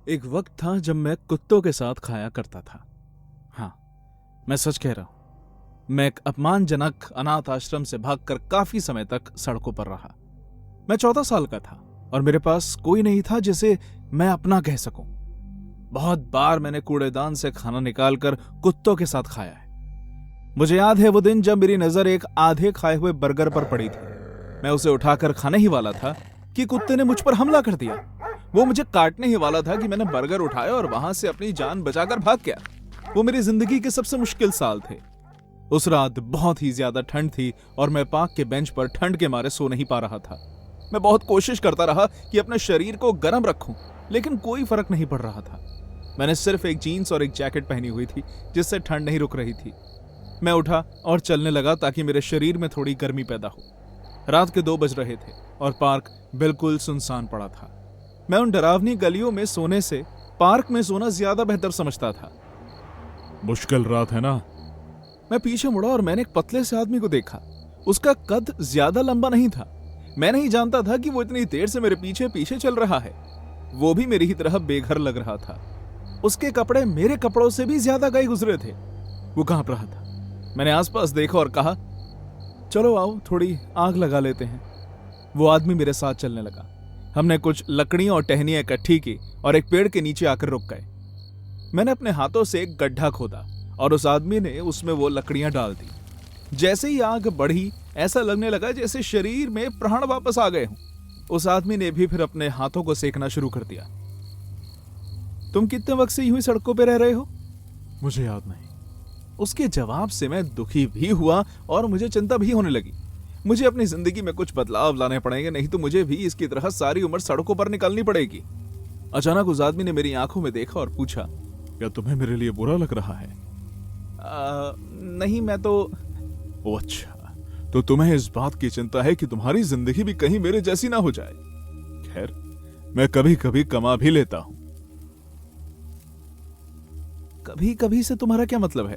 एक वक्त था जब मैं कुत्तों के साथ खाया करता था। हाँ, मैं सच कह रहा हूं। मैं एक अपमानजनक अनाथ आश्रम से भागकर काफी समय तक सड़कों पर रहा। मैं 14 साल का था और मेरे पास कोई नहीं था जिसे मैं अपना कह सकूं। बहुत बार मैंने कूड़ेदान से खाना निकालकर कुत्तों के साथ खाया है। मुझे याद है वो दिन जब मेरी नजर एक आधे खाए हुए बर्गर पर पड़ी थी। मैं उसे उठाकर खाने ही वाला था कि कुत्ते ने मुझ पर हमला कर दिया। वो मुझे काटने ही वाला था कि मैंने बर्गर उठाया और वहां से अपनी जान बचाकर भाग गया। वो मेरी जिंदगी के सबसे मुश्किल साल थे। उस रात बहुत ही ज्यादा ठंड थी और मैं पार्क के बेंच पर ठंड के मारे सो नहीं पा रहा था। मैं बहुत कोशिश करता रहा कि अपने शरीर को गर्म रखूं, लेकिन कोई फर्क नहीं पड़ रहा था। मैंने सिर्फ एक जीन्स और एक जैकेट पहनी हुई थी जिससे ठंड नहीं रुक रही थी। मैं उठा और चलने लगा ताकि मेरे शरीर में थोड़ी गर्मी पैदा हो। रात के 2 बज रहे थे और पार्क बिल्कुल सुनसान पड़ा था। मैं उन डरावनी गलियों में सोने से पार्क में सोना ज्यादा बेहतर समझता था। मुश्किल रात है ना। मैं पीछे मुड़ा और मैंने एक पतले से आदमी को देखा। उसका कद ज्यादा लंबा नहीं था। मैं नहीं जानता था कि वो इतनी देर से मेरे पीछे पीछे चल रहा है। वो भी मेरी ही तरह बेघर लग रहा था। उसके कपड़े मेरे कपड़ों से भी ज्यादा गए गुजरे थे। वो कांप रहा था। मैंने आसपास देखा और कहा, चलो आओ थोड़ी आग लगा लेते हैं। वो आदमी मेरे साथ चलने लगा। हमने कुछ लकड़ियां और टहनियां इकट्ठी की और एक पेड़ के नीचे आकर रुक गए। मैंने अपने हाथों से एक गड्ढा खोदा और उस आदमी ने उसमें वो लकड़ियां डाल दी। जैसे ही आग बढ़ी, ऐसा लगने लगा जैसे शरीर में प्राण वापस आ गए हों। उस आदमी ने भी फिर अपने हाथों को सेकना शुरू कर दिया। तुम कितने वक्त से यूं ही सड़कों पर रह रहे हो? मुझे याद नहीं। उसके जवाब से मैं दुखी भी हुआ और मुझे चिंता भी होने लगी। मुझे अपनी जिंदगी में कुछ बदलाव लाने पड़ेंगे, नहीं तो मुझे भी इसकी तरह सारी उम्र सड़कों पर निकलनी पड़ेगी। अचानक उस आदमी ने मेरी आंखों में देखा और पूछा, क्या तुम्हें मेरे लिए बुरा लग रहा है? नहीं, मैं तो। ओ अच्छा, तो तुम्हें इस बात की चिंता है कि तुम्हारी जिंदगी भी कहीं मेरे जैसी ना हो जाए। खैर, मैं कभी कभी कमा भी लेता हूं। कभी कभी से तुम्हारा क्या मतलब है?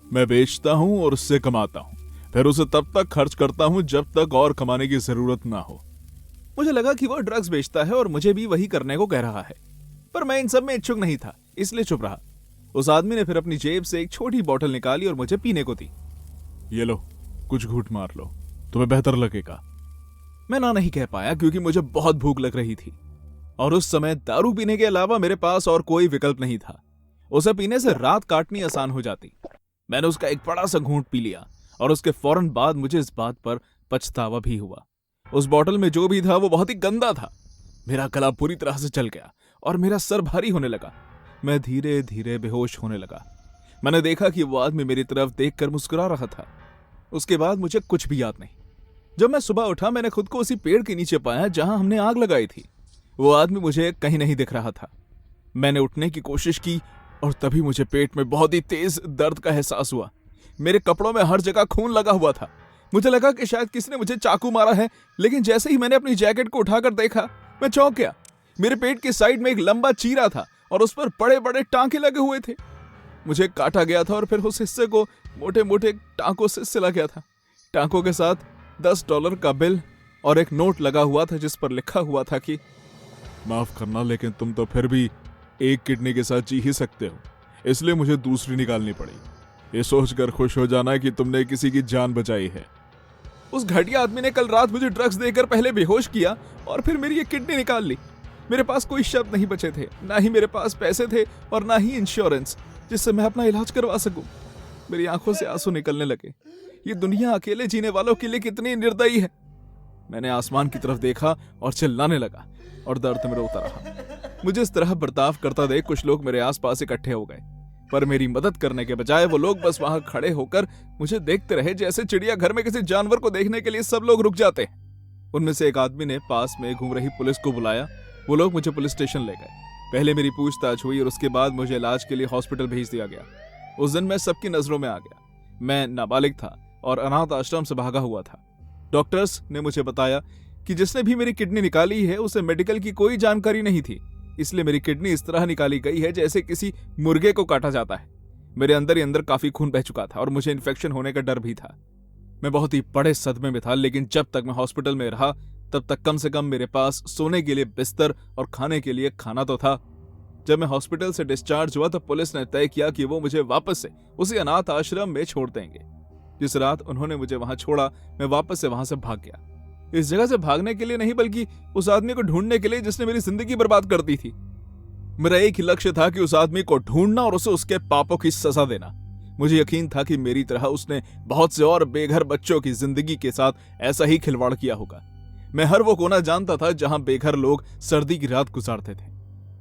मैं बेचता हूं और उससे कमाता हूं, फिर उसे तब तक खर्च करता हूं जब तक और कमाने की जरूरत ना हो। मुझे लगा कि वो ड्रग्स बेचता है और मुझे भी वही करने को कह रहा है, पर मैं इन सब में इच्छुक नहीं था, इसलिए चुप रहा। उस आदमी ने फिर अपनी जेब से एक छोटी बोतल निकाली और मुझे पीने को दी। ये लो, कुछ घूंट मार लो, तुम्हें बेहतर लगेगा। मैं ना नहीं कह पाया क्योंकि मुझे बहुत भूख लग रही थी और उस समय दारू पीने के अलावा मेरे पास और कोई विकल्प नहीं था। उसे पीने से रात काटनी आसान हो जाती। मैंने उसका एक बड़ा सा घूंट पी लिया और उसके फौरन बाद मुझे इस बात पर पछतावा भी हुआ। उस बोतल में जो भी था वो बहुत ही गंदा था। मेरा गला पूरी तरह से जल गया और मेरा सर भारी होने लगा। मैं धीरे धीरे बेहोश होने लगा। मैंने देखा कि वो आदमी मेरी तरफ देखकर मुस्कुरा रहा था। उसके बाद मुझे कुछ भी याद नहीं। जब मैं सुबह उठा, मैंने खुद को उसी पेड़ के नीचे पाया जहां हमने आग लगाई थी। वो आदमी मुझे कहीं नहीं दिख रहा था। मैंने उठने की कोशिश की और तभी मुझे पेट में बहुत ही तेज दर्द का एहसास हुआ। मेरे कपड़ों में हर जगह खून लगा हुआ था। मुझे लगा कि शायद किसी ने मुझे चाकू मारा है, लेकिन जैसे ही मैंने अपनी जैकेट को उठाकर देखा, मैं चौंक गया। मेरे पेट की साइड में एक लंबा चीरा था और उस पर बड़े बड़े टांके लगे हुए थे। मुझे काटा गया था और फिर उस हिस्से को मोटे मोटे टांकों से सिला गया था। टांकों के साथ $10 का बिल और एक नोट लगा हुआ था जिस पर लिखा हुआ था कि माफ करना, लेकिन तुम तो फिर भी एक किडनी के साथ जी ही सकते हो, इसलिए मुझे दूसरी निकालनी पड़ी। ये सोचकर खुश हो जाना कि तुमने किसी की जान बचाई है। उस घटिया आदमी ने कल रात मुझे ड्रग्स देकर पहले बेहोश किया और फिर मेरी ये किडनी निकाल ली। मेरे पास कोई शब्द नहीं बचे थे, ना ही मेरे पास पैसे थे और ना ही इंश्योरेंस जिससे मैं अपना इलाज करवा सकूं। मेरी आंखों से आंसू निकलने लगे। ये दुनिया अकेले जीने वालों के लिए कितनी निर्दयी है। मैंने आसमान की तरफ देखा और चिल्लाने लगा और दर्द में रोता रहा। मुझे इस तरह बर्ताव करता देख कुछ लोग मेरे आसपास इकट्ठे हो गए, पर मेरी मदद करने के बजाय वो लोग बस वहां खड़े होकर मुझे देखते रहे, जैसे चिड़ियाघर में किसी जानवर को देखने के लिए सब लोग रुक जाते हैं। उनमें से एक आदमी ने पास में घूम रही पुलिस को बुलाया। वो लोग मुझे पुलिस स्टेशन ले गए। पहले मेरी पूछताछ हुई और उसके बाद मुझे इलाज के लिए हॉस्पिटल भेज दिया गया। उस दिन मैं सबकी नजरों में आ गया। मैं नाबालिग था और अनाथ आश्रम से भागा हुआ था। डॉक्टर्स ने मुझे बताया कि जिसने भी मेरी किडनी निकाली है उसे मेडिकल की कोई जानकारी नहीं थी, इसलिए मेरी किडनी इस तरह निकाली गई है जैसे किसी मुर्गे को काटा जाता है। मेरे अंदर ही अंदर काफी खून बह चुका था और मुझे इन्फेक्शन होने का डर भी था। मैं बहुत ही बड़े सदमे में था, लेकिन जब तक मैं हॉस्पिटल में रहा तब तक कम से कम मेरे पास सोने के लिए बिस्तर और खाने के लिए खाना तो था। जब मैं हॉस्पिटल से डिस्चार्ज हुआ तो पुलिस ने तय किया कि वो मुझे वापस से उसी अनाथ आश्रम में छोड़ देंगे। जिस रात उन्होंने मुझे वहां छोड़ा, मैं वापस से वहां से भाग गया। इस जगह से भागने के लिए नहीं, बल्कि उस आदमी को ढूंढने के लिए जिसने मेरी जिंदगी बर्बाद कर दी थी। मेरा एक ही लक्ष्य था कि उस आदमी को ढूंढना और उसे उसके पापों की सजा देना। मुझे यकीन था कि मेरी तरह उसने बहुत से और बेघर बच्चों की जिंदगी के साथ ऐसा ही खिलवाड़ किया होगा। मैं हर वो कोना जानता था जहां बेघर लोग सर्दी की रात गुजारते थे।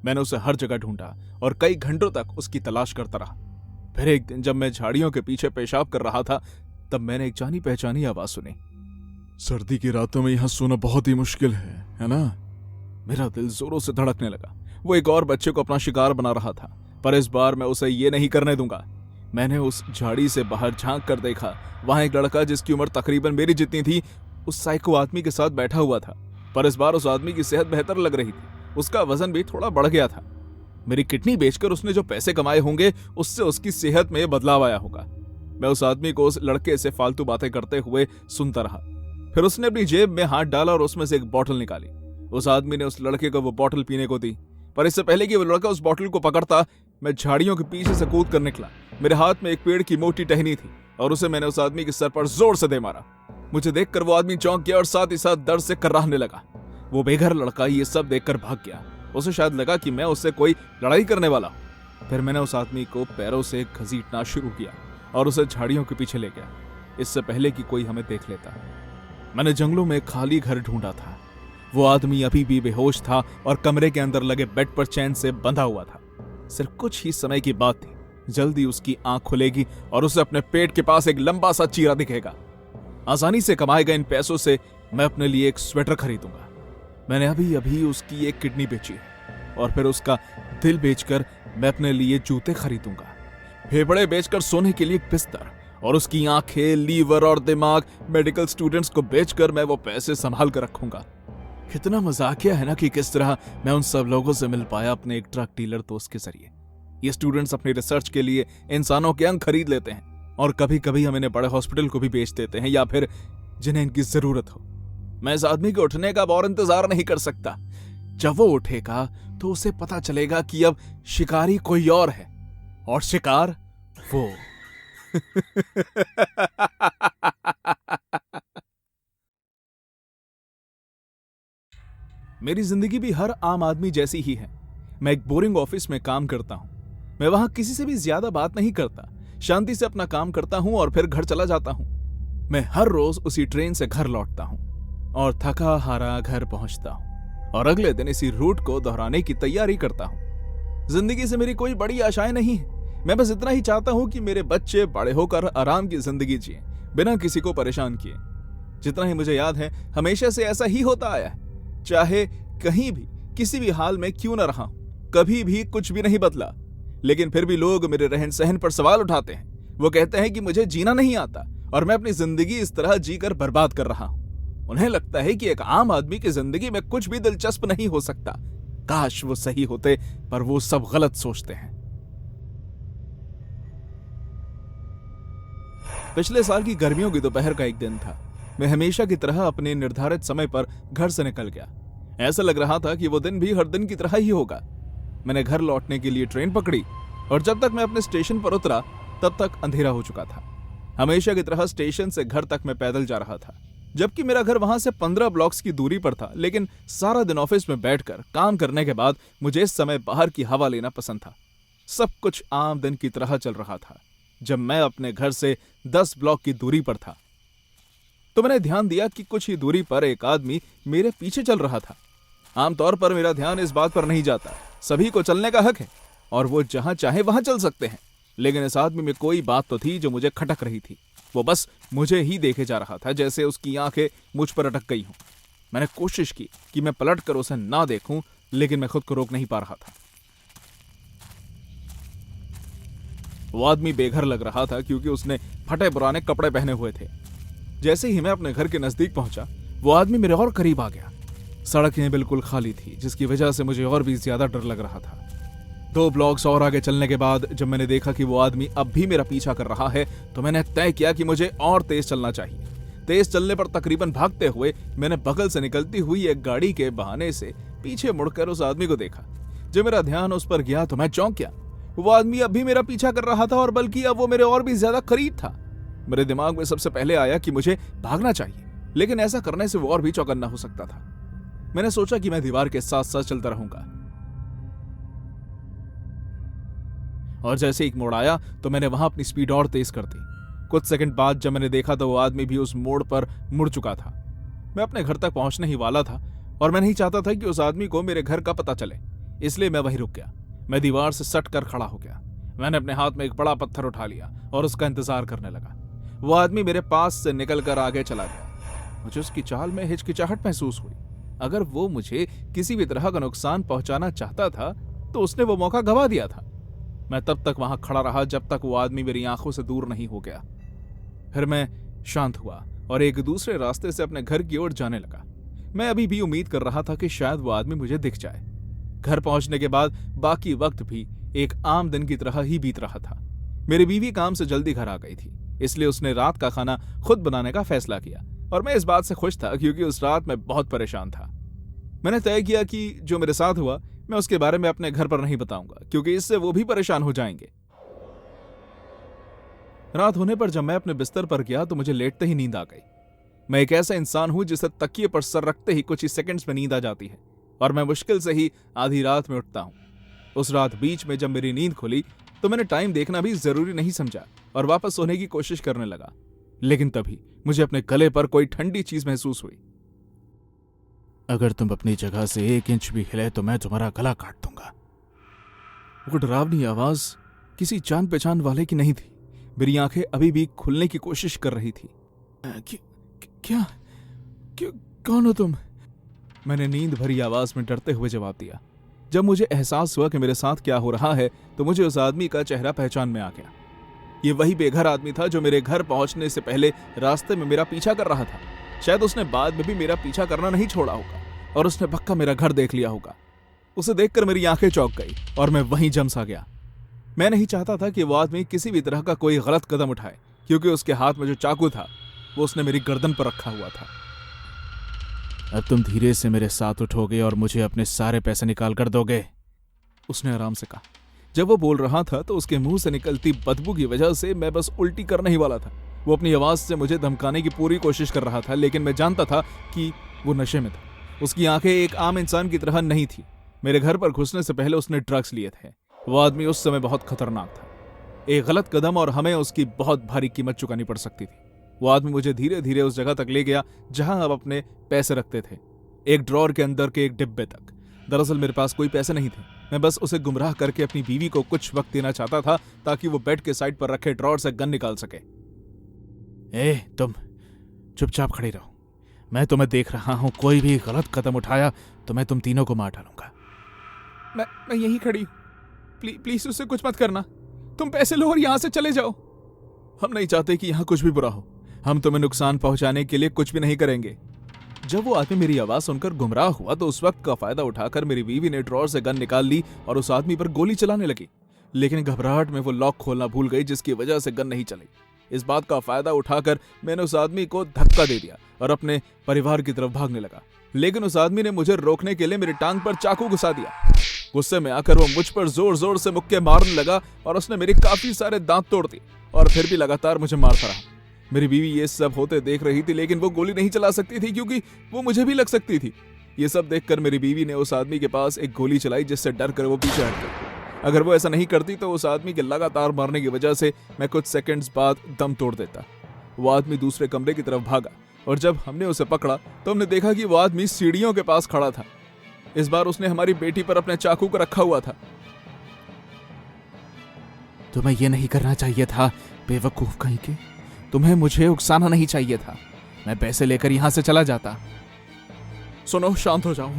मैंने उसे हर जगह ढूंढा और कई घंटों तक उसकी तलाश करता रहा। फिर एक दिन जब मैं झाड़ियों के पीछे पेशाब कर रहा था, तब मैंने एक जानी पहचानी आवाज सुनी। सर्दी की रातों में यहाँ सोना बहुत ही मुश्किल है ना? मेरा दिल जोरों से धड़कने लगा। वो एक और बच्चे को अपना शिकार बना रहा था, पर इस बार मैं उसे ये नहीं करने दूंगा। मैंने उस झाड़ी से बाहर झांक कर देखा। वहां एक लड़का जिसकी उम्र तकरीबन मेरी जितनी थी, उस साइको आदमी के साथ बैठा हुआ था। पर इस बार उस आदमी की सेहत बेहतर लग रही थी। उसका वजन भी थोड़ा बढ़ गया था। मेरी किडनी बेचकर उसने जो पैसे कमाए होंगे, उससे उसकी सेहत में बदलाव आया होगा। मैं उस आदमी को उस लड़के से फालतू बातें करते हुए सुनता रहा। फिर उसने अपनी जेब में हाथ डाला और उसमें से एक बोतल निकाली। उस आदमी ने उस लड़के को वो बोतल पीने को दी, पर इससे पहले कि वो लड़का उस बोतल को पकड़ता, मैं झाड़ियों के पीछे से कूद कर निकला। मेरे हाथ में एक पेड़ की मोटी टहनी थी और उसे मैंने उस आदमी के सर पर जोर से दे मारा। मुझे देखकर वो आदमी चौंक गया और साथ ही साथ दर्द से कर्राहने लगा। वो बेघर लड़का ये सब देखकर भाग गया। उसे शायद लगा कि मैं उससे कोई लड़ाई करने वाला हूं। फिर मैंने उस आदमी को पैरों से घसीटना शुरू किया और उसे झाड़ियों के पीछे ले गया, इससे पहले कि कोई हमें देख लेता। मैंने जंगलों में खाली घर ढूंढा था। वो आदमी अभी भी बेहोश था और कमरे के अंदर लगे बेड पर चैन से बंधा हुआ था। सिर्फ कुछ ही समय की बात थी, जल्दी उसकी आंख खुलेगी और उसे अपने पेट के पास एक लंबा सा चीरा दिखेगा। आसानी से कमाए गए इन पैसों से मैं अपने लिए एक स्वेटर खरीदूंगा। मैंने अभी अभी उसकी एक किडनी बेची है और फिर उसका दिल बेचकर मैं अपने लिए जूते खरीदूंगा। फेफड़े बेचकर सोने के लिए एक बिस्तर और उसकी आंखें, लीवर और दिमाग मेडिकल स्टूडेंट्स को बेचकर मैं वो पैसे संभाल कर रखूंगा। कितना मजाकिया है ना कि किस तरह मैं उन सब लोगों से मिल पाया अपने एक ड्रग डीलर दोस्त के जरिए। ये स्टूडेंट्स अपनी रिसर्च के लिए इंसानों के अंग खरीद लेते हैं और कभी कभी हम इन्हें बड़े हॉस्पिटल को भी बेच देते हैं, या फिर जिन्हें इनकी जरूरत हो। मैं इस आदमी के उठने का और इंतजार नहीं कर सकता। जब वो उठेगा तो उसे पता चलेगा कि अब शिकारी कोई और है और शिकार वो। मेरी जिंदगी भी हर आम आदमी जैसी ही है। मैं एक बोरिंग ऑफिस में काम करता हूं। मैं वहां किसी से भी ज्यादा बात नहीं करता, शांति से अपना काम करता हूं और फिर घर चला जाता हूं। मैं हर रोज उसी ट्रेन से घर लौटता हूं और थका हारा घर पहुंचता हूं और अगले दिन इसी रूट को दोहराने की तैयारी करता हूं। जिंदगी से मेरी कोई बड़ी आशाएं नहीं है। मैं बस इतना ही चाहता हूं कि मेरे बच्चे बड़े होकर आराम की जिंदगी जिए, बिना किसी को परेशान किए। जितना ही मुझे याद है, हमेशा से ऐसा ही होता आया है। चाहे कहीं भी किसी भी हाल में क्यों न रहा, कभी भी कुछ भी नहीं बदला। लेकिन फिर भी लोग मेरे रहन सहन पर सवाल उठाते हैं। वो कहते हैं कि मुझे जीना नहीं आता और मैं अपनी जिंदगी इस तरह जीकर बर्बाद कर रहा हूं। उन्हें लगता है कि एक आम आदमी की जिंदगी में कुछ भी दिलचस्प नहीं हो सकता। काश वो सही होते, पर वो सब गलत सोचते हैं। पिछले साल की गर्मियों की दोपहर का एक दिन था। मैं हमेशा की तरह अपने निर्धारित समय पर घर से निकल गया। ऐसा लग रहा था कि वो दिन भी हर दिन की तरह ही होगा। मैंने घर लौटने के लिए ट्रेन पकड़ी और जब तक मैं अपने स्टेशन पर उतरा तब तक अंधेरा हो चुका था। हमेशा की तरह स्टेशन से घर तक मैं पैदल जा रहा था, जबकि मेरा घर वहां से 15 ब्लॉक्स की दूरी पर था। लेकिन सारा दिन ऑफिस में बैठकर काम करने के बाद मुझे इस समय बाहर की हवा लेना पसंद था। सब कुछ आम दिन की तरह चल रहा था। जब मैं अपने घर से 10 ब्लॉक की दूरी पर था तो मैंने ध्यान दिया कि कुछ ही दूरी पर एक आदमी मेरे पीछे चल रहा था। आमतौर पर मेरा ध्यान इस बात पर नहीं जाता, सभी को चलने का हक है और वो जहां चाहे वहां चल सकते हैं। लेकिन इस आदमी में कोई बात तो थी जो मुझे खटक रही थी। वो बस मुझे ही देखे जा रहा था, जैसे उसकी आंखें मुझ पर अटक गई हों। मैंने कोशिश की कि मैं पलट कर उसे ना देखूं, लेकिन मैं खुद को रोक नहीं पा रहा था। वो आदमी बेघर लग रहा था क्योंकि उसने फटे पुराने कपड़े पहने हुए थे। जैसे ही मैं अपने घर के नजदीक पहुंचा, वो आदमी मेरे और करीब आ गया। सड़कें बिल्कुल खाली थी, जिसकी वजह से मुझे और भी ज्यादा डर लग रहा था। 2 ब्लॉक्स और आगे चलने के बाद जब मैंने देखा कि वो आदमी अब भी मेरा पीछा कर रहा है, तो मैंने तय किया कि मुझे और तेज चलना चाहिए। तेज चलने पर तकरीबन भागते हुए मैंने बगल से निकलती हुई एक गाड़ी के बहाने से पीछे मुड़कर उस आदमी को देखा। जब मेरा ध्यान उस पर गया तो मैं चौंक गया। वो आदमी अब भी मेरा पीछा कर रहा था और बल्कि अब वो मेरे और भी ज्यादा करीब था। मेरे दिमाग में सबसे पहले आया कि मुझे भागना चाहिए, लेकिन ऐसा करने से वो और भी चौकन्ना हो सकता था। मैंने सोचा कि मैं दीवार के साथ साथ चलता रहूंगा, और जैसे एक मोड़ आया तो मैंने वहां अपनी स्पीड और तेज कर दी। कुछ सेकंड बाद जब मैंने देखा तो वो आदमी भी उस मोड़ पर मुड़ चुका था। मैं अपने घर तक पहुंचने ही वाला था और मैं नहीं चाहता था कि उस आदमी को मेरे घर का पता चले, इसलिए मैं वहीं रुक गया। मैं दीवार से सट कर खड़ा हो गया। मैंने अपने हाथ में एक बड़ा पत्थर उठा लिया और उसका इंतजार करने लगा। वो आदमी मेरे पास से निकलकर आगे चला गया। मुझे उसकी चाल में हिचकिचाहट महसूस हुई। अगर वो मुझे किसी भी तरह का नुकसान पहुंचाना चाहता था तो उसने वो मौका गंवा दिया था। मैं तब तक वहां खड़ा रहा जब तक वो आदमी मेरी आंखों से दूर नहीं हो गया। फिर मैं शांत हुआ और एक दूसरे रास्ते से अपने घर की ओर जाने लगा। मैं अभी भी उम्मीद कर रहा था कि शायद वो आदमी मुझे दिख जाए। घर पहुंचने के बाद बाकी वक्त भी एक आम दिन की तरह ही बीत रहा था। मेरी बीवी काम से जल्दी घर आ गई थी, इसलिए उसने रात का खाना खुद बनाने का फैसला किया और मैं इस बात से खुश था क्योंकि उस रात मैं बहुत परेशान था। मैंने तय किया कि जो मेरे साथ हुआ मैं उसके बारे में अपने घर पर नहीं बताऊंगा, क्योंकि इससे वो भी परेशान हो जाएंगे। रात होने पर जब मैं अपने बिस्तर पर गया तो मुझे लेटते ही नींद आ गई। मैं एक ऐसा इंसान हूं जिसे तकिए पर सर रखते ही कुछ ही सेकंड्स में नींद आ जाती है और मैं मुश्किल से ही आधी रात में उठता हूं। उस रात बीच में जब मेरी नींद खुली तो मैंने टाइम देखना भी जरूरी नहीं समझा और वापस सोने की कोशिश करने लगा, लेकिन तभी मुझे अपने गले पर कोई ठंडी चीज महसूस हुई। अगर तुम अपनी जगह से 1 इंच भी हिले तो मैं तुम्हारा गला काट दूंगा। वो डरावनी आवाज किसी जान पहचान वाले की नहीं थी। मेरी आंखें अभी भी खुलने की कोशिश कर रही थी। क्या कौन हो तुम? मैंने नींद भरी आवाज में डरते हुए जवाब दिया। जब मुझे एहसास हुआ कि मेरे साथ क्या हो रहा है तो मुझे उस आदमी का चेहरा पहचान में आ गया। ये वही बेघर आदमी था जो मेरे घर पहुंचने से पहले रास्ते में मेरा पीछा कर रहा था। शायद उसने बाद में भी मेरा पीछा करना नहीं छोड़ा होगा और उसने पक्का मेरा घर देख लिया होगा। उसे देखकर मेरी आंखें चौंक गई और मैं वहीं जम सा गया। मैं नहीं चाहता था कि वो आदमी किसी भी तरह का कोई गलत कदम उठाए, क्योंकि उसके हाथ में जो चाकू था वो उसने मेरी गर्दन पर रखा हुआ था। अब तुम धीरे से मेरे साथ उठोगे और मुझे अपने सारे पैसे निकाल कर दोगे, उसने आराम से कहा। जब वो बोल रहा था तो उसके मुंह से निकलती बदबू की वजह से मैं बस उल्टी करने ही वाला था। वो अपनी आवाज से मुझे धमकाने की पूरी कोशिश कर रहा था, लेकिन मैं जानता था कि वो नशे में था। उसकी आंखें एक आम इंसान की तरह नहीं थी। मेरे घर पर घुसने से पहले उसने ड्रग्स लिए थे। वो आदमी उस समय बहुत खतरनाक था। एक गलत कदम और हमें उसकी बहुत भारी कीमत चुकानी पड़ सकती थी। वो आदमी मुझे धीरे धीरे उस जगह तक ले गया जहां हम अपने पैसे रखते थे, एक ड्रॉर के अंदर के एक डिब्बे तक। दरअसल मेरे पास कोई पैसे नहीं थे। मैं बस उसे गुमराह करके अपनी बीवी को कुछ वक्त देना चाहता था ताकि वो बेड के साइड पर रखे ड्रॉर से गन निकाल सके। तुम चुपचाप खड़े रहो, मैं तुम्हें देख रहा हूं। कोई भी गलत कदम उठाया तो मैं तुम तीनों को मार डालूंगा। मैं यहीं खड़ी हूं। प्लीज उससे कुछ मत करना। तुम पैसे लो और यहां से चले जाओ। हम नहीं चाहते कि यहां कुछ भी बुरा हो। हम तुम्हें नुकसान पहुंचाने के लिए कुछ भी नहीं करेंगे। जब वो आदमी मेरी आवाज सुनकर गुमराह हुआ तो उस वक्त का फायदा उठाकर मेरी बीवी ने ड्रॉर से गन निकाल ली और उस आदमी पर गोली चलाने लगी, लेकिन घबराहट में वो लॉक खोलना भूल गई, जिसकी वजह से गन नहीं चली। इस बात का फायदा उठाकर मैंने उस आदमी को धक्का दे दिया और अपने परिवार की तरफ भागने लगा, लेकिन उस आदमी ने मुझे रोकने के लिए मेरी टांग पर चाकू घुसा दिया। गुस्से में आकर वो मुझ पर जोर जोर से मुक्के मारने लगा और उसने मेरे काफी सारे दांत तोड़ दिए और फिर भी लगातार मुझे मारता रहा। मेरी बीवी ये सब होते देख रही थी, लेकिन वो गोली नहीं चला सकती थी क्योंकि वो मुझे भी लग सकती थी। ये सब देखकर मेरी बीवी ने उस आदमी के पास एक गोली चलाई, जिससे डर कर वो पीछे हट गई। अगर वो ऐसा नहीं करती तो उस आदमी के लगातार मारने की वजह से मैं कुछ सेकंड्स बाद दम तोड़ देता। वो आदमी दूसरे कमरे की तरफ भागा और जब हमने उसे पकड़ा तो हमने देखा कि वो आदमी सीढ़ियों के पास खड़ा था। इस बार उसने हमारी बेटी पर अपने चाकू को रखा हुआ था। तुम्हें यह नहीं करना चाहिए था, बेवकूफ कहीं के। तुम्हें मुझे उकसाना नहीं चाहिए था। मैं पैसे लेकर यहां से चला जाता। सुनो, शांत हो जाओ।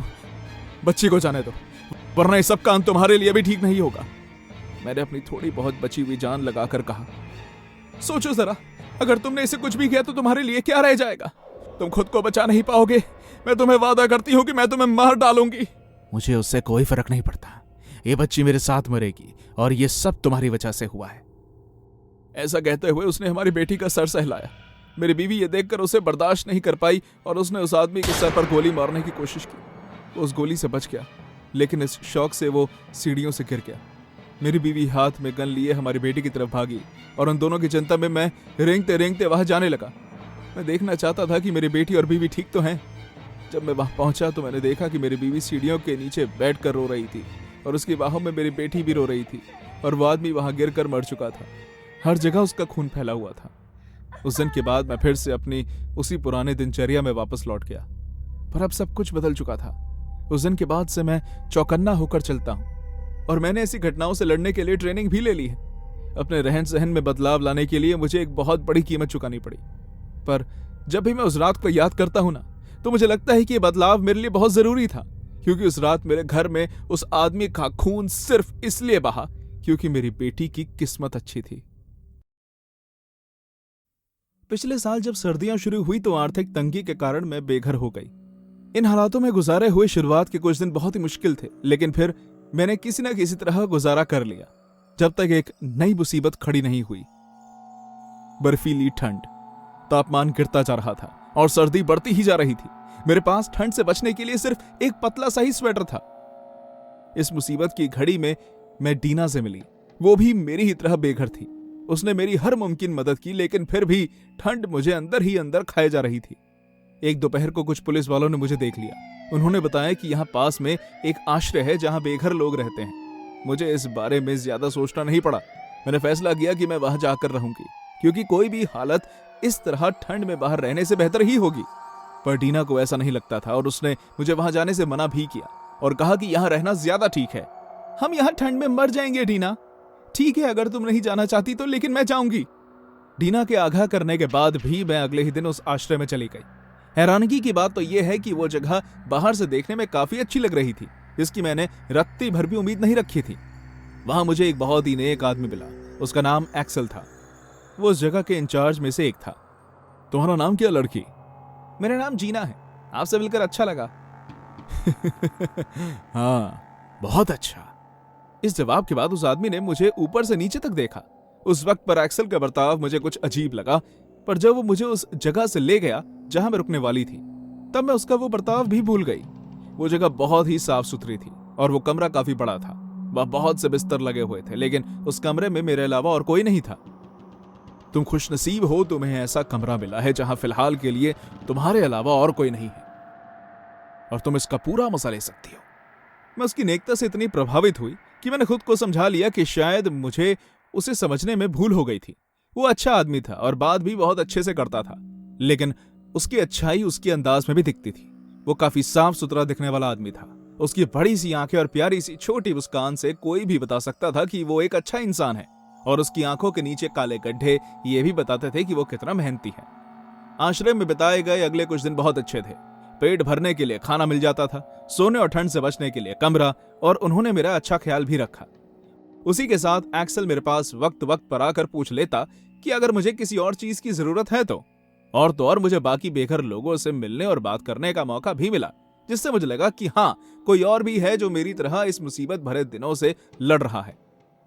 बच्ची को जाने दो, वरना ये सब काम तुम्हारे लिए भी ठीक नहीं होगा। मैंने अपनी थोड़ी बहुत बची हुई जान लगाकर कहा। सोचो जरा, अगर तुमने इसे कुछ भी किया तो तुम्हारे लिए क्या रह जाएगा? तुम खुद को बचा नहीं पाओगे। मैं तुम्हें वादा करती हूँ कि मैं तुम्हें मार डालूंगी। मुझे उससे कोई फर्क नहीं पड़ता। ये बच्ची मेरे साथ मरेगी और ये सब तुम्हारी वजह से हुआ है। ऐसा कहते हुए उसने हमारी बेटी का सर सहलाया। मेरी बीवी ये देखकर उसे बर्दाश्त नहीं कर पाई और उसने उस आदमी के सर पर गोली मारने की कोशिश की। वो उस गोली से बच गया, लेकिन इस शौक से वो सीढ़ियों से गिर गया। मेरी बीवी हाथ में गन लिए हमारी बेटी की तरफ भागी और उन दोनों की चिंता में मैं रेंगते रेंगते वहां जाने लगा। मैं देखना चाहता था कि मेरी बेटी और बीवी ठीक तो हैं। जब मैं वहां पहुंचा तो मैंने देखा कि मेरी बीवी सीढ़ियों के नीचे बैठकर रो रही थी और उसकी बाहों में मेरी बेटी भी रो रही थी और वो आदमी वहां गिरकर मर चुका था। हर जगह उसका खून फैला हुआ था। उस दिन के बाद मैं फिर से अपनी उसी पुराने दिनचर्या में वापस लौट गया, पर अब सब कुछ बदल चुका था। उस दिन के बाद से मैं चौकन्ना होकर चलता हूं और मैंने ऐसी घटनाओं से लड़ने के लिए ट्रेनिंग भी ले ली है। अपने रहन सहन में बदलाव लाने के लिए मुझे एक बहुत बड़ी कीमत चुकानी पड़ी, पर जब भी मैं उस रात को याद करता हूं ना, तो मुझे लगता है कि ये बदलाव मेरे लिए बहुत जरूरी था, क्योंकि उस रात मेरे घर में उस आदमी का खून सिर्फ इसलिए बहा क्योंकि मेरी बेटी की किस्मत अच्छी थी। पिछले साल जब सर्दियां शुरू हुई तो आर्थिक तंगी के कारण मैं बेघर हो गई। इन हालातों में गुजारे हुए शुरुआत के कुछ दिन बहुत ही मुश्किल थे, लेकिन फिर मैंने किसी न किसी तरह गुजारा कर लिया, जब तक एक नई मुसीबत खड़ी नहीं हुई। बर्फीली ठंड, तापमान गिरता जा रहा था और सर्दी बढ़ती ही जा रही थी। मेरे पास ठंड से बचने के लिए सिर्फ एक पतला सा ही स्वेटर था। इस मुसीबत की घड़ी में मैं डीना से मिली। वो भी मेरी ही तरह बेघर थी। उसने मेरी हर मुमकिन मदद की, लेकिन फिर भी ठंड मुझे अंदर ही अंदर खाए जा रही थी। एक दोपहर को कुछ पुलिस वालों ने मुझे देख लिया। उन्होंने बताया कि यहाँ पास में एक आश्रय है जहाँ बेघर लोग रहते हैं। मुझे इस बारे में ज्यादा सोचना नहीं पड़ा। मैंने फैसला किया कि मैं वहां जाकर रहूंगी, क्योंकि कोई भी हालत इस तरह ठंड में बाहर रहने से बेहतर ही होगी। पर डीना को ऐसा नहीं लगता था और उसने मुझे वहां जाने से मना भी किया और कहा कि यहाँ रहना ज्यादा ठीक है। हम यहाँ ठंड में मर जाएंगे डीना। ठीक है, अगर तुम नहीं जाना चाहती तो, लेकिन मैं जाऊंगी। डीना के आगाह करने के बाद भी मैं अगले ही दिन उस आश्रय में चली गई। हैरानगी की बात तो यह है कि वो जगह बाहर से देखने में काफी अच्छी लग रही थी, जिसकी मैंने रत्ती भर भी उम्मीद नहीं रखी थी। वहां मुझे एक बहुत ही नेक आदमी मिला। उसका नाम एक्सेल था। वो उस जगह के इंचार्ज में से एक था। तुम्हारा नाम क्या लड़की? मेरा नाम जीना है। आपसे मिलकर अच्छा लगा। हाँ, बहुत अच्छा। इस जवाब के बाद उस आदमी ने मुझे ऊपर से नीचे तक देखा। उस वक्त पर एक्सेल का बर्ताव मुझे कुछ अजीब लगा, पर जब वो मुझे उस जगह से ले गया जहां मैं रुकने वाली थी, तब मैं उसका वो बर्ताव भी भूल गई। वो जगह बहुत ही साफ सुथरी थी और वो कमरा काफी बड़ा था। वह बहुत से बिस्तर लगे हुए थे, लेकिन उस कमरे में मेरे अलावा और कोई नहीं था। तुम खुशनसीब हो, तुम्हें ऐसा कमरा मिला है जहां फिलहाल के लिए तुम्हारे अलावा और कोई नहीं है और तुम इसका पूरा मजा ले सकती हो। मैं उसकी नेकता से इतनी प्रभावित हुई कि मैंने खुद को समझा लिया कि शायद मुझे उसे समझने में भूल हो गई थी। वो अच्छा आदमी था और बात भी बहुत अच्छे से करता था, लेकिन उसकी अच्छाई उसके अंदाज में भी दिखती थी। वो काफी साफ सुथरा दिखने वाला आदमी था। उसकी बड़ी सी आंखें और प्यारी सी छोटी मुस्कान से कोई भी बता सकता था कि वो एक अच्छा इंसान है, और उसकी आंखों के नीचे काले गड्ढे ये भी बताते थे कि वो कितना मेहनती है। आश्रय में बिताए गए अगले कुछ दिन बहुत अच्छे थे। पेट भरने के लिए खाना मिल जाता था, सोने और ठंड से बचने के लिए कमरा, और उन्होंने मेरा अच्छा ख्याल भी रखा। उसी के साथ एक्सेल मेरे पास वक्त वक्त पर आकर पूछ लेता कि अगर मुझे किसी और चीज की जरूरत है तो और मुझे बाकी बेघर लोगों से मिलने और बात करने का मौका भी मिला, जिससे मुझे लगा कि हाँ, कोई और भी है जो मेरी तरह इस मुसीबत भरे दिनों से लड़ रहा है।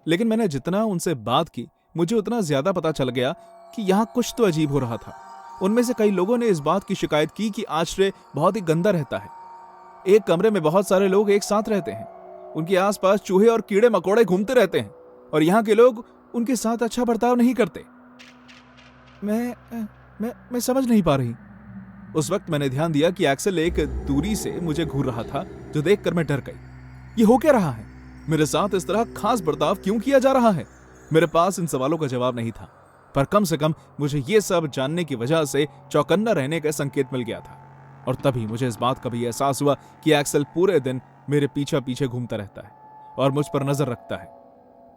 लेकिन मैंने जितना उनसे बात की, मुझे उतना ज्यादा पता चल गया कि यहाँ कुछ तो अजीब हो रहा था। उनमें से कई लोगों ने इस बात की शिकायत की कि आश्रय बहुत ही गंदा रहता है। एक कमरे में बहुत सारे लोग एक साथ रहते हैं। उनके आसपास चूहे और कीड़े मकोड़े घूमते रहते हैं और यहाँ के लोग उनके साथ अच्छा बर्ताव नहीं करते। मैं समझ नहीं पा रही। उस वक्त मैंने ध्यान दिया कि एक्सेल एक दूरी से मुझे घूर रहा था, जो देखकर मैं डर गई। ये हो क्या रहा है? मेरे साथ इस तरह खास बर्ताव क्यों किया जा रहा है? मेरे पास इन सवालों का जवाब नहीं था, पर कम से कम मुझे ये सब जानने की वजह से चौकन्ना रहने का संकेत मिल गया था। और तभी मुझे इस बात का भी एहसास हुआ कि एक्सेल पूरे दिन मेरे पीछे पीछे घूमता रहता है और मुझ पर नजर रखता है।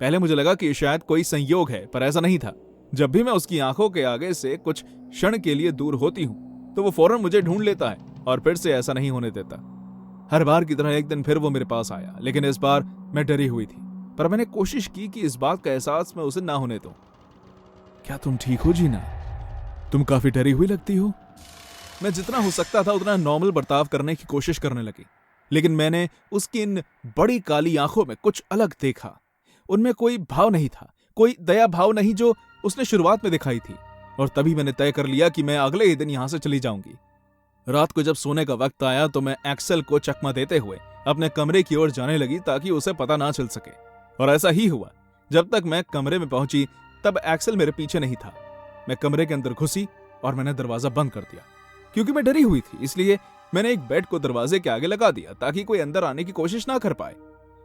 पहले मुझे लगा कि शायद कोई संयोग है, पर ऐसा नहीं था। जब भी मैं उसकी आंखों के आगे से कुछ क्षण के लिए दूर होती हूं तो वो फौरन मुझे ढूंढ लेता है और फिर से ऐसा नहीं होने देता। हर बार की तरह एक दिन फिर वो मेरे पास आया, लेकिन इस बार मैं डरी हुई थी, पर मैंने कोशिश की कि इस बात का एहसास मैं उसे ना होने दूं। क्या तुम ठीक हो जीना? तुम काफी डरी हुई लगती हो। मैं जितना हो सकता था उतना नॉर्मल बर्ताव करने की कोशिश करने लगी, लेकिन मैंने उसकी इन बड़ी काली आंखों में कुछ अलग देखा। उनमें कोई भाव नहीं था, कोई दया भाव नहीं जो उसने शुरुआत में दिखाई थी। और तभी मैंने तय कर लिया कि मैं अगले ही दिन यहां से चली जाऊंगी। रात को जब सोने का वक्त आया तो मैं एक्सेल को चकमा देते हुए अपने कमरे की ओर जाने लगी ताकि उसे पता ना चल सके। और ऐसा ही हुआ। जब तक मैं कमरे में पहुंची तब एक्सेल मेरे पीछे नहीं था। मैं कमरे के अंदर घुसी और मैंने दरवाजा बंद कर दिया। क्योंकि मैं डरी हुई थी, इसलिए मैंने एक बेड को दरवाजे के आगे लगा दिया ताकि कोई अंदर आने की कोशिश ना कर पाए।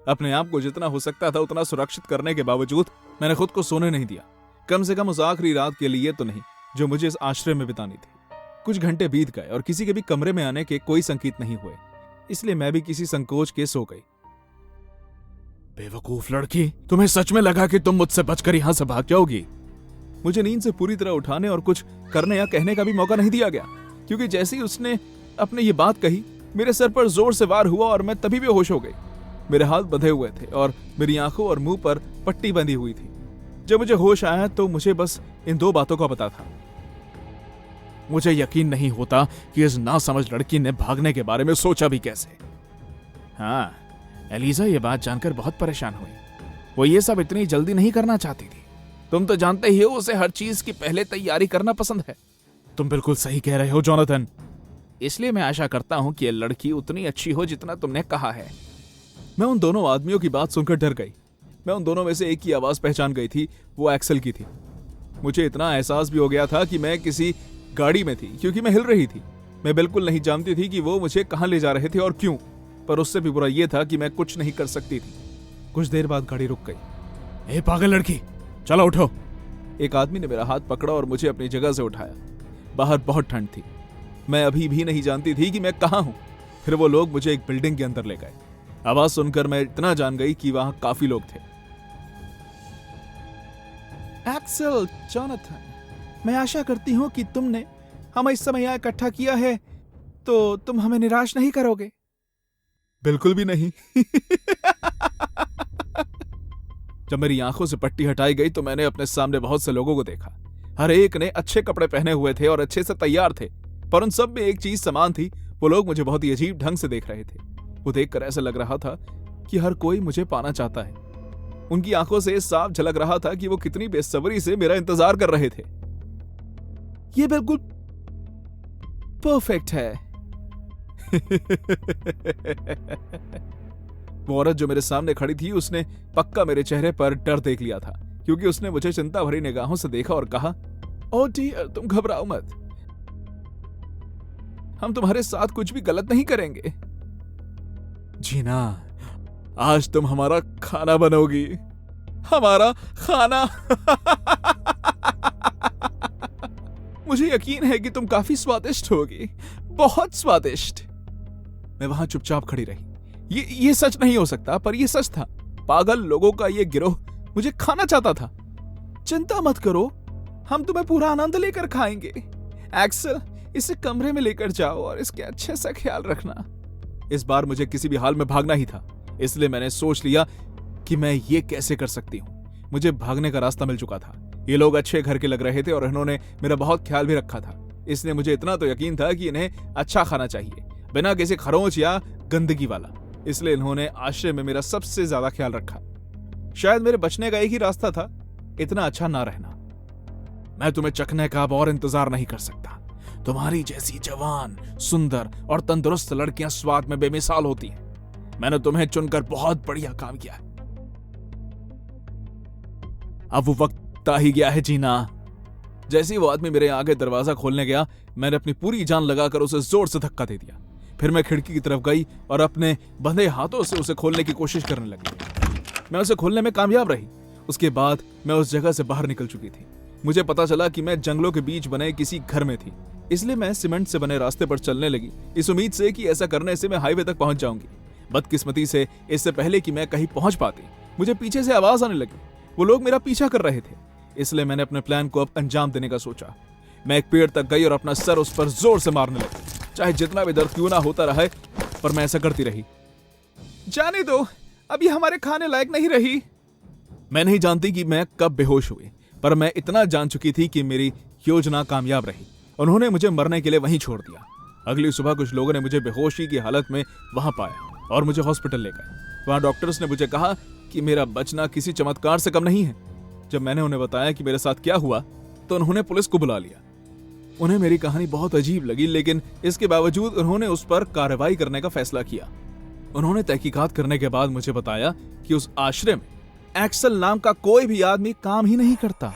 अपने आप को जितना हो सकता था उतना सुरक्षित करने के बावजूद मैंने खुद को सोने नहीं दिया, कम से कम उस आखिरी रात के लिए तो नहीं जो मुझे इस आश्रय में बितानी थी। कुछ घंटे बीत गए और किसी के भी कमरे में आने के कोई संकेत नहीं हुए, इसलिए मैं भी किसी संकोच के सो गई। बेवकूफ लड़की, तुम्हें सच में लगा कि तुम मुझसे बचकर यहां से भाग जाओगी? मुझे नींद से पूरी तरह उठाने और कुछ करने या कहने का भी मौका नहीं दिया गया, क्योंकि जैसे ही उसने अपने ये बात कही मेरे सर पर जोर से वार हुआ और मैं तभी बेहोश हो गई। मेरे हाथ बंधे हुए थे और मेरी आंखों और मुंह पर पट्टी बंधी हुई थी। जब मुझे होश आया तो मुझे बस इन 2 बातों का पता था। मुझे यकीन नहीं होता कि इस नासमझ लड़की ने भागने के बारे में सोचा भी कैसे। हाँ, एलिजा ये बात जानकर बहुत परेशान हुई। वो ये सब इतनी जल्दी नहीं करना चाहती थी। तुम तो जानते ही हो उसे हर चीज की पहले तैयारी करना पसंद है। तुम बिल्कुल सही कह रहे हो जोनाथन। इसलिए मैं आशा करता हूं कि ये लड़की उतनी अच्छी हो जितना तुमने कहा है। मैं उन दोनों आदमियों की बात सुनकर डर गई। मैं उन दोनों में से एक की आवाज पहचान गई थी, वो एक्सेल की थी। मुझे इतना एहसास भी हो गया था कि मैं किसी गाड़ी में थी, क्योंकि मैं हिल रही थी। मैं बिल्कुल नहीं जानती थी कि वो मुझे कहां ले जा रहे थे और क्यों, पर उससे भी बुरा यह था कि मैं कुछ नहीं कर सकती थी। कुछ देर बाद गाड़ी रुक गई। ए पागल लड़की, चलो उठो। एक आदमी ने मेरा हाथ पकड़ा और मुझे अपनी जगह से उठाया। बाहर बहुत ठंड थी। मैं अभी भी नहीं जानती थी कि मैं कहां हूं। फिर वो लोग मुझे एक बिल्डिंग के अंदर ले गए। आवाज सुनकर मैं इतना जान गई कि वहां काफी लोग थे। एक्सेल, जोनाथन, मैं आशा करती हूं कि तुमने हमें इस समय यहां इकट्ठा किया है तो तुम हमें निराश नहीं करोगे। बिल्कुल भी नहीं। जब मेरी आंखों से पट्टी हटाई गई तो मैंने अपने सामने बहुत से लोगों को देखा। हर एक ने अच्छे कपड़े पहने हुए थे और अच्छे से तैयार थे, पर उन सब में एक चीज समान थी, वो लोग मुझे बहुत ही अजीब ढंग से देख रहे थे। वो देखकर ऐसा लग रहा था कि हर कोई मुझे पाना चाहता है। उनकी आंखों से साफ झलक रहा था कि वो कितनी बेसब्री से मेरा इंतजार कर रहे थे। ये बिल्कुल परफेक्ट है। वो औरत जो मेरे सामने खड़ी थी उसने पक्का मेरे चेहरे पर डर देख लिया था, क्योंकि उसने मुझे चिंता भरी निगाहों से देखा और कहा, ओह डियर, तुम घबराओ मत, हम तुम्हारे साथ कुछ भी गलत नहीं करेंगे। जीना, आज तुम हमारा खाना बनोगी। हमारा खाना? मुझे यकीन है कि तुम काफी स्वादिष्ट होगी, बहुत स्वादिष्ट। मैं वहां चुपचाप खड़ी रही। ये सच नहीं हो सकता, पर ये सच था। पागल लोगों का ये गिरोह मुझे खाना चाहता था। चिंता मत करो, हम तुम्हें पूरा आनंद लेकर खाएंगे। एक्सेल, इसे कमरे में लेकर जाओ और इसके अच्छे से ख्याल रखना। इस बार मुझे किसी भी हाल में भागना ही था, इसलिए मैंने सोच लिया कि मैं ये कैसे कर सकती हूँ। मुझे भागने का रास्ता मिल चुका था। ये लोग अच्छे घर के लग रहे थे और इन्होंने मेरा बहुत ख्याल भी रखा था, इसलिए मुझे इतना तो यकीन था कि इन्हें अच्छा खाना चाहिए, बिना किसी खरोंच या गंदगी वाला। इसलिए इन्होंने आश्रय में मेरा सबसे ज्यादा ख्याल रखा। शायद मेरे बचने का एक ही रास्ता था, इतना अच्छा ना रहना। मैं तुम्हें चखने का अब और इंतजार नहीं कर सकता। तुम्हारी जैसी जवान, सुंदर और तंदुरुस्त लड़कियां स्वाद में बेमिसाल होती हैं। मैंने तुम्हें चुनकर बहुत बढ़िया काम किया है। अब वो वक्त आ ही गया है जीना। जैसे ही वो आदमी मेरे आगे दरवाजा खोलने गया, मैंने अपनी पूरी जान लगाकर उसे जोर से धक्का दे दिया। फिर मैं खिड़की की तरफ गई और अपने बंधे हाथों से उसे खोलने की कोशिश करने लगी। मैं उसे खोलने में कामयाब रही। उसके बाद मैं उस जगह से बाहर निकल चुकी थी। मुझे पता चला कि मैं जंगलों के बीच बने किसी घर में थी, इसलिए मैं सीमेंट से बने रास्ते पर चलने लगी, इस उम्मीद से कि ऐसा करने से मैं हाईवे तक पहुंच जाऊंगी। बदकिस्मती से इससे पहले कि मैं कहीं पहुंच पाती, मुझे पीछे से आवाज आने लगी। वो लोग मेरा पीछा कर रहे थे, इसलिए मैंने अपने प्लान को अब अंजाम देने का सोचा। मैं एक पेड़ तक गई और अपना सर उस पर जोर से मारने लगी। चाहे जितना भी दर्द क्यों ना होता रहे, पर मैं ऐसा करती रही। जाने दो, अब ये हमारे खाने लायक नहीं रही। मैं नहीं जानती कि मैं कब बेहोश हुई, पर मैं इतना जान चुकी थी कि मेरी योजना कामयाब रही। उन्होंने मुझे मरने के लिए वहीं छोड़ दिया। अगली सुबह कुछ लोगों ने मुझे बेहोशी की हालत में वहां पाया और मुझे हॉस्पिटल ले गए। वहां डॉक्टर्स ने मुझे कहा कि मेरा बचना किसी चमत्कार से कम नहीं है। जब मैंने उन्हें बताया कि मेरे साथ क्या हुआ, तो उन्होंने पुलिस को बुला लिया। उन्हें मेरी कहानी बहुत अजीब लगी, लेकिन इसके बावजूद उन्होंने उस पर कार्रवाई करने का फैसला किया। उन्होंने तहकीकात करने के बाद मुझे बताया कि उस आश्रय में एक्सल नाम का कोई भी आदमी काम ही नहीं करता।